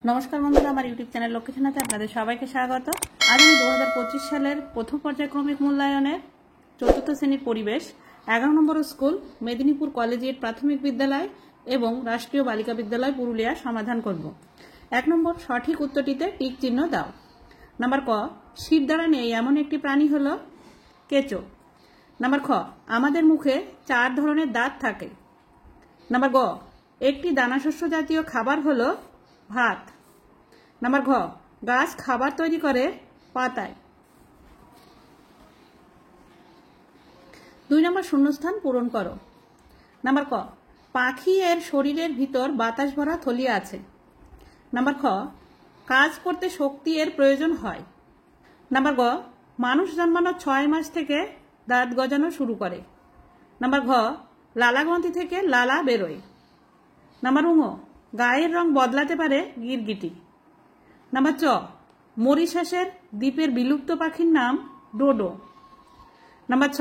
নমস্কার বন্ধুরা, আমার ইউটিউব চ্যানেল লক্ষ্মীছানাতে আপনাদের সবাইকে স্বাগত। আজ আমি 2025 সালের প্রথম পর্যায়ক্রমিক মূল্যায়নের চতুর্থ শ্রেণীর পরিবেশ 11 নম্বর স্কুল মেদিনীপুর কলেজিয়েট প্রাথমিক বিদ্যালয় এবং রাষ্ট্রীয় বালিকা বিদ্যালয় পুরুলিয়া সমাধান করব। 1 নম্বর, সঠিক উত্তরটিতে টিক চিহ্ন দাও। নাম্বার ক, শির দ্বারা নেই এমন একটি প্রাণী হলো কেঁচো। নাম্বার খ, আমাদের মুখে 4 ধরনের দাঁত থাকে। নাম্বার গ, একটি দানাশস্য জাতীয় খাবার হলো ভাত। নাম্বার ঘ, গাছ খাবার তৈরি করে পাতায়। 2 নম্বর শূন্যস্থান পূরণ করো। নাম্বার ক, পাখি এর শরীরের ভিতর বাতাস ভরা থলি আছে। নাম্বার খ, কাজ করতে শক্তি এর প্রয়োজন হয়। নাম্বার গ, মানুষ জন্মানোর 6 মাস থেকে দাঁত গজানো শুরু করে। নাম্বার ঘ, লালা গ্রন্থি থেকে লালা বেরোয়। নাম্বার ঙ, গায়ের রং বদলাতে পারে গিরগিটি। নাম্বার চ, মরিশাসের দ্বীপের বিলুপ্ত পাখির নাম ডোডো। নাম্বার ছ,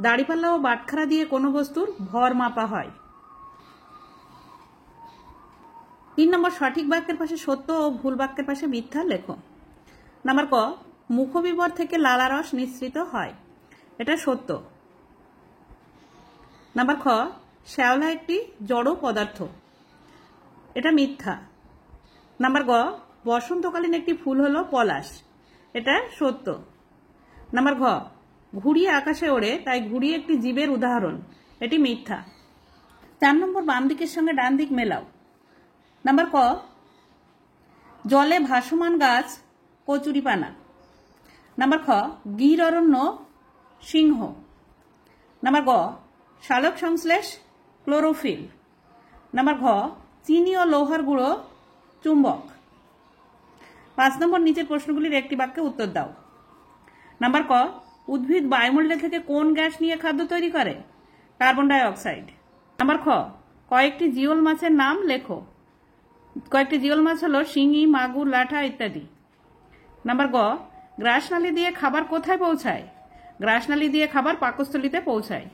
দাড়িপাল্লা ও বাটখারা দিয়ে কোনো বস্তুর ভর মাপা হয়। 3 নম্বর, সঠিক বাক্যের পাশে সত্য ও ভুল বাক্যের পাশে মিথ্যা লেখো। নাম্বার ক, মুখবিবর থেকে লালা রস নিঃসৃত হয়, এটা সত্য। নাম্বার খ, শ্যাওলা একটি জড় পদার্থ, এটা মিথ্যা। নাম্বার গ, বসন্তকালীন একটি ফুল হলো পলাশ, এটা সত্য। নাম্বার ঘ, ঘুড়ি আকাশে ওড়ে তাই ঘুড়ি একটি জীবের উদাহরণ, এটি মিথ্যা। 4 নম্বর, বাম দিকের সঙ্গে ডান দিক মেলাও। নাম্বার ক, জলে ভাসমান গাছ কচুরিপানা। নাম্বার খ, গির অরণ্য সিংহ। নাম্বার গ, সালোক সংশ্লেষ ক্লোরোফিল। নাম্বার ঘ, চিনি ও লোহার গুঁড়ো চুম্বক। 5 নম্বর, নিচের প্রশ্নগুলির একটি বাক্যে উত্তর দাও। নাম্বার ক, উদ্ভিদ বায়ুমণ্ডল থেকে কোন গ্যাস নিয়ে খাদ্য তৈরি করে? Carbon die oxide. নাম্বার খ, কয়েকটি জিওল মাছের নাম লেখো। কয়েকটি জিওল মাছ হলো শিঙি, মাগুর, লাঠা ইত্যাদি। নাম্বার গ, গ্রাসনালী দিয়ে খাবার কোথায় পৌঁছায়? গ্রাসনালী দিয়ে খাবার পাকস্থলীতে পৌঁছায়।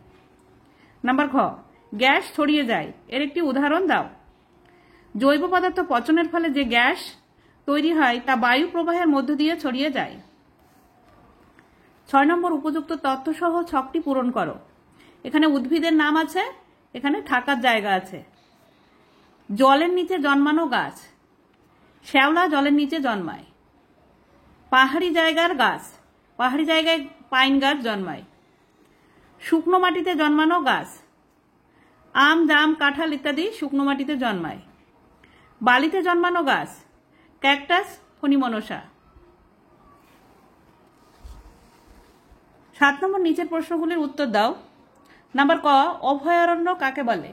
নাম্বার ঘ, গ্যাস ছড়িয়ে যায়, এর একটি উদাহরণ দাও। জৈব পদার্থ পচনের ফলে যে গ্যাস তৈরি হয় তা বায়ু প্রবাহের মধ্য দিয়ে ছড়িয়ে যায়। 6 নম্বর, উপযুক্ত তথ্য সহ ছকটি পূরণ করো। এখানে উদ্ভিদের নাম আছে, এখানে থাকার জায়গা আছে। জলের নিচে জন্মানো গাছ, শ্যাওলা জলের নিচে জন্মায়। পাহাড়ি জায়গার গাছ, পাহাড়ি জায়গায় পাইন গাছ জন্মায়। শুকনো মাটিতে জন্মানো গাছ, আম, জাম, কাঁঠাল ইত্যাদি শুকনো মাটিতে জন্মায়। বালিতে জন্মানো গাছ, ক্যাকটাস, ফণিমনসা। 7 নম্বর, নিচের প্রশ্নগুলির উত্তর দাও। নাম্বার ক, অভয়ারণ্য কাকে বলে?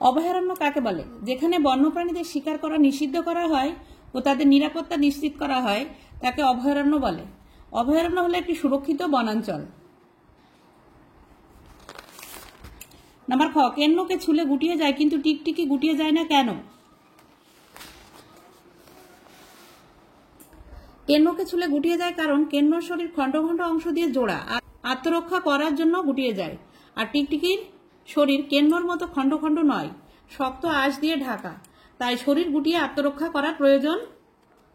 অভয়ারণ্য কাকে বলে? যেখানে বন্যপ্রাণীদের শিকার করা নিষিদ্ধ করা হয় ও তাদের নিরাপত্তা নিশ্চিত করা হয় তাকে অভয়ারণ্য বলে। অভয়ারণ্য হলো একটি সুরক্ষিত বনাঞ্চল। নাম্বার খ, কেন্নকে ছুলে গুটিয়ে যায় কিন্তু টিকটিকি গুটিয়ে যায় না কেন? কেন্নকে ছুলে গুটিয়ে যায় কারণ কেন্নর শরীর খণ্ড খণ্ড অংশ দিয়ে জোড়া, আত্মরক্ষা করার জন্য গুটিয়ে যায়। আর টিকটিকির শরীর কেন্নর মতো খণ্ড খণ্ড নয়, শক্ত আঁশ দিয়ে ঢাকা, তাই শরীর গুটিয়ে আত্মরক্ষা করার প্রয়োজন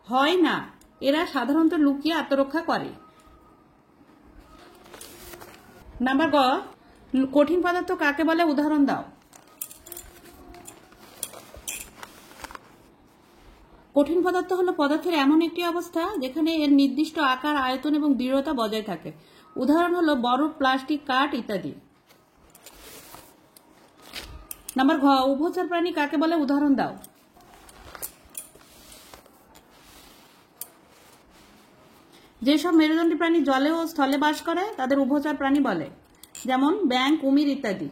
হয় না। এরা সাধারণত লুকিয়ে আত্মরক্ষা করে। নাম্বার গ, কঠিন পদার্থ কাকে বলে উদাহরণ দাও। কঠিন পদার্থ হলো পদার্থের এমন একটি অবস্থা যেখানে এর নির্দিষ্ট আকার, আয়তন এবং দৃঢ়তা বজায় থাকে। উদাহরণ হলো বরফ, প্লাস্টিক, কাঠ ইত্যাদি। নাম্বার ঘ, উভচর প্রাণী কাকে বলে উদাহরণ দাও। যেসব মেরুদণ্ডী প্রাণী জলে ও স্থলে বাস করে তাদের উভচর প্রাণী বলে, যেমন ব্যাঙ, কুমির ইত্যাদি।